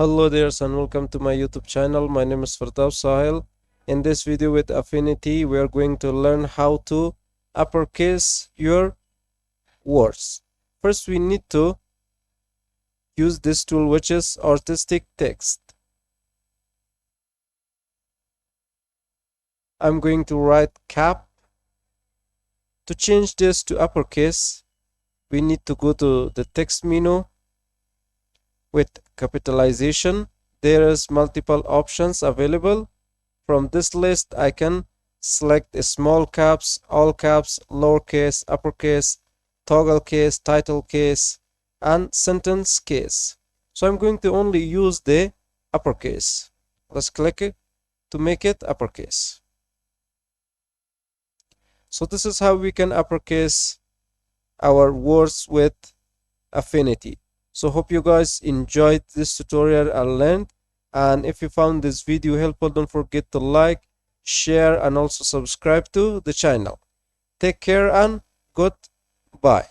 Hello there and welcome to my YouTube channel. My name is Fartav Sahil. In this video with Affinity, we are going to learn how to uppercase your words. First, we need to use this tool, which is artistic text. I'm going to write cap. To change this to uppercase, we need to go to the text menu with capitalization. There is multiple options available. From this list, I can select small caps, all caps, lowercase, uppercase, toggle case, title case, and sentence case. So I'm going to only use the uppercase. Let's click it to make it uppercase. So this is how we can uppercase our words with Affinity. So hope you guys enjoyed this tutorial and learned. And if you found this video helpful, don't forget to like, share, and also subscribe to the channel. Take care and goodbye.